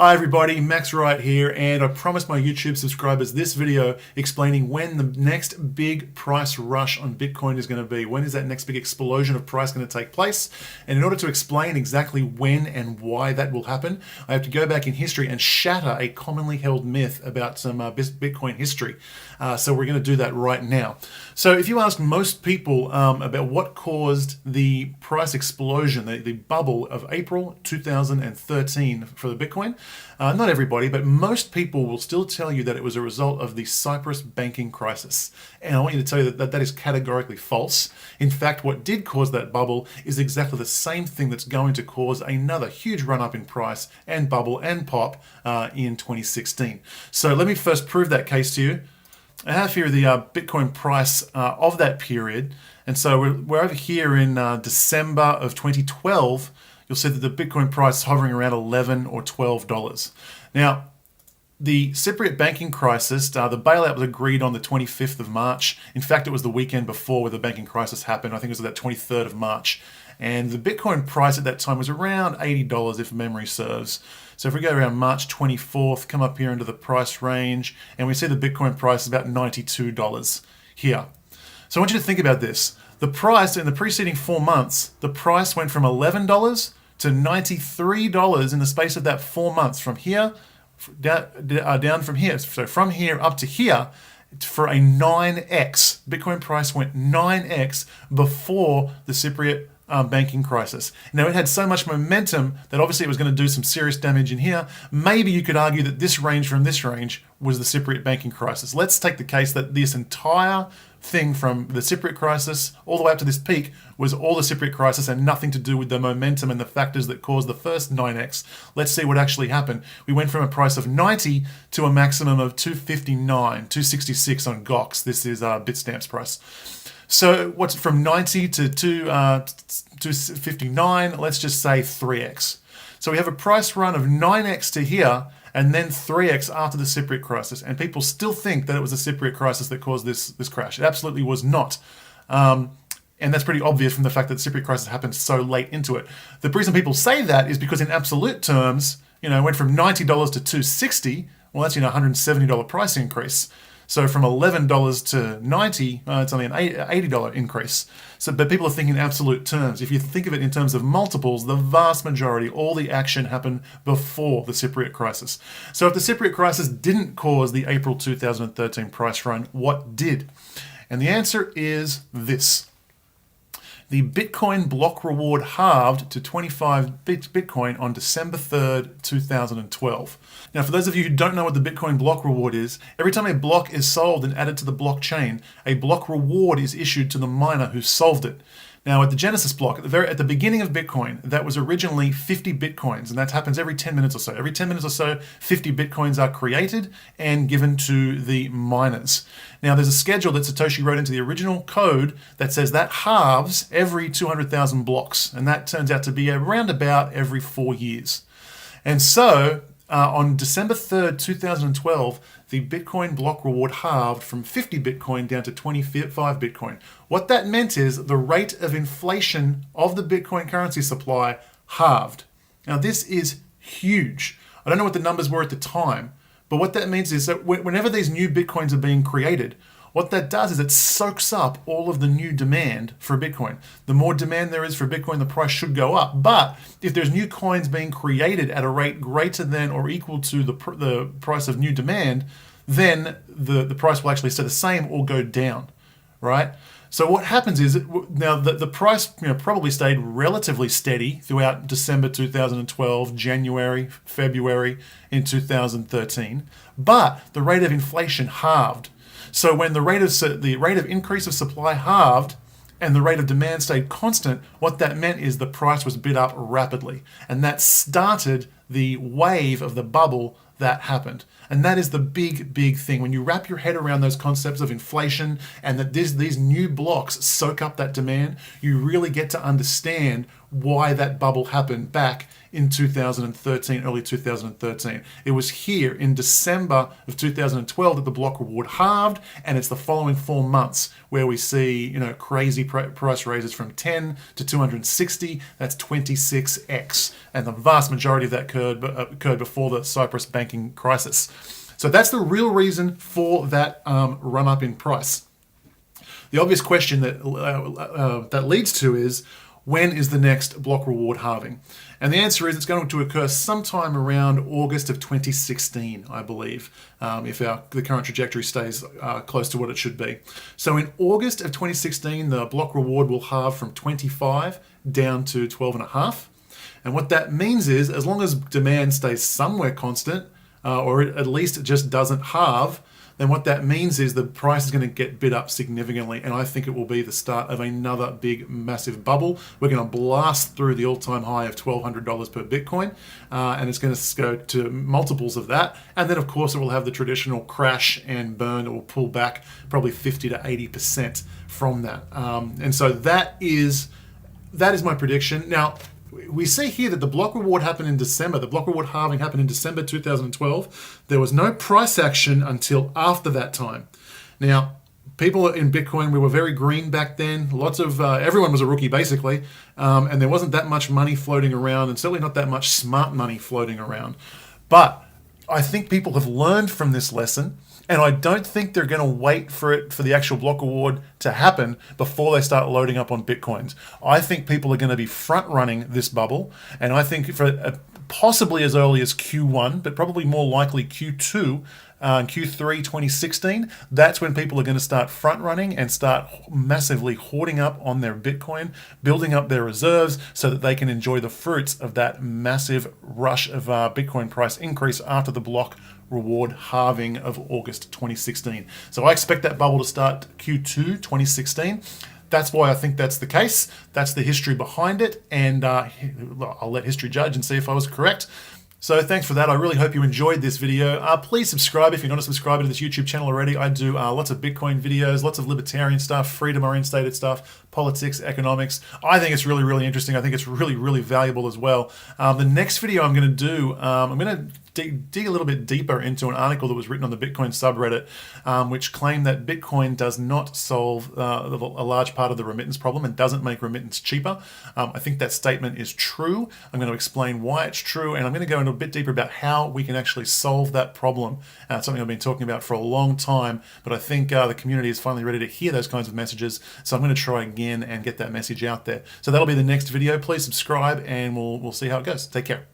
Hi everybody, Max Wright here, and I promised my YouTube subscribers this video explaining when the next big price rush on Bitcoin is going to be. When is that next big explosion of price going to take place? And in order to explain exactly when and why that will happen, I have to go back in history and shatter a commonly held myth about some Bitcoin history. So we're going to do that right now. So if you ask most people about what caused the price explosion, the bubble of April 2013 for the Bitcoin, not everybody, but most people will still tell you that it was a result of the Cyprus banking crisis. And I want you to tell you that that is categorically false. In fact, what did cause that bubble is exactly the same thing that's going to cause another huge run-up in price and bubble and pop in 2016. So let me first prove that case to you. I have here the Bitcoin price of that period. And so we're over here in December of 2012. You'll see that the Bitcoin price is hovering around $11 or $12. Now, the Cypriot banking crisis, the bailout was agreed on the 25th of March. In fact, it was the weekend before where the banking crisis happened. I think it was that 23rd of March. And the Bitcoin price at that time was around $80 if memory serves. So if we go around March 24th, come up here into the price range, and we see the Bitcoin price is about $92 here. So I want you to think about this. The price in the preceding 4 months, the price went from $11 to $93 in the space of that 4 months, from here down from here. So from here up to here, for a 9x. Bitcoin price went 9x before the Cypriot banking crisis. Now, it had so much momentum that obviously it was going to do some serious damage in here. Maybe you could argue that this range from this range was the Cypriot banking crisis. Let's take the case that this entire thing from the Cypriot crisis all the way up to this peak was all the Cypriot crisis and nothing to do with the momentum and the factors that caused the first 9x. Let's see what actually happened. We went from a price of 90 to a maximum of 259, 266 on Gox. This is Bitstamp's price. So what's from 90 to 259? Let's just say 3x. So we have a price run of 9x to here, and then 3x after the Cypriot crisis. And people still think that it was the Cypriot crisis that caused this crash. It absolutely was not. And that's pretty obvious from the fact that the Cypriot crisis happened so late into it. The reason people say that is because in absolute terms, it went from $90 to $260. Well, that's, $170 price increase. So from $11 to $90, it's only an $80 increase. But people are thinking in absolute terms. If you think of it in terms of multiples, the vast majority, all the action happened before the Cypriot crisis. So if the Cypriot crisis didn't cause the April 2013 price run, what did? And the answer is this. The Bitcoin block reward halved to 25 Bitcoin on December 3rd, 2012. Now, for those of you who don't know what the Bitcoin block reward is, every time a block is solved and added to the blockchain, a block reward is issued to the miner who solved it. Now, at the Genesis block, at the beginning of Bitcoin, that was originally 50 Bitcoins, and that happens every 10 minutes or so. Every 10 minutes or so, 50 Bitcoins are created and given to the miners. Now, there's a schedule that Satoshi wrote into the original code that says that halves every 200,000 blocks, and that turns out to be around about every 4 years. And so, on December 3rd, 2012, the Bitcoin block reward halved from 50 Bitcoin down to 25 Bitcoin. What that meant is the rate of inflation of the Bitcoin currency supply halved. Now, this is huge. I don't know what the numbers were at the time, but what that means is that whenever these new Bitcoins are being created, what that does is it soaks up all of the new demand for Bitcoin. The more demand there is for Bitcoin, the price should go up. But if there's new coins being created at a rate greater than or equal to the price of new demand, then the price will actually stay the same or go down, right? So what happens is, now the price probably stayed relatively steady throughout December 2012, January, February in 2013, but the rate of inflation halved. So when the rate of increase of supply halved and the rate of demand stayed constant, what that meant is the price was bid up rapidly. And that started the wave of the bubble that happened. And that is the big thing. When you wrap your head around those concepts of inflation and that these new blocks soak up that demand, you really get to understand why that bubble happened back in 2013, early 2013. It was here in December of 2012 that the block reward halved, and it's the following 4 months where we see, crazy price raises from 10 to 260. That's 26x, and the vast majority of that curve occurred before the Cyprus banking crisis. So that's the real reason for that run up in price. The obvious question that leads to is, when is the next block reward halving? And the answer is it's going to occur sometime around August of 2016, I believe, if the current trajectory stays close to what it should be. So in August of 2016, the block reward will halve from 25 down to 12.5. And what that means is, as long as demand stays somewhere constant, or at least it just doesn't halve, then what that means is the price is going to get bid up significantly, and I think it will be the start of another big, massive bubble. We're going to blast through the all-time high of $1,200 per Bitcoin, and it's going to go to multiples of that. And then, of course, it will have the traditional crash and burn. It will pull back probably 50 to 80% from that. And so that is my prediction. Now, we see here that the block reward happened in December. The block reward halving happened in December 2012. There was no price action until after that time. Now, people in Bitcoin, we were very green back then. Everyone was a rookie basically, and there wasn't that much money floating around, and certainly not that much smart money floating around. But I think people have learned from this lesson, and I don't think they're going to wait for the actual block reward to happen before they start loading up on Bitcoins. I think people are going to be front running this bubble, and I think for possibly as early as Q1, but probably more likely Q2, Q3 2016, that's when people are going to start front running and start massively hoarding up on their Bitcoin, building up their reserves so that they can enjoy the fruits of that massive rush of Bitcoin price increase after the block reward halving of August 2016. So I expect that bubble to start Q2 2016. That's why I think that's the case. That's the history behind it, and I'll let history judge and see if I was correct. So thanks for that. I really hope you enjoyed this video. Please subscribe if you're not a subscriber to this YouTube channel already. I do lots of Bitcoin videos, lots of libertarian stuff, freedom-oriented stuff, politics, economics. I think it's really, really interesting. I think it's really, really valuable as well. The next video I'm going to do, I'm going to dig a little bit deeper into an article that was written on the Bitcoin subreddit, which claimed that Bitcoin does not solve a large part of the remittance problem and doesn't make remittance cheaper. I think that statement is true. I'm going to explain why it's true, and I'm going to go into a bit deeper about how we can actually solve that problem. It's something I've been talking about for a long time, but I think the community is finally ready to hear those kinds of messages, so I'm going to try again and get that message out there. So that'll be the next video. Please subscribe, and we'll see how it goes. Take care.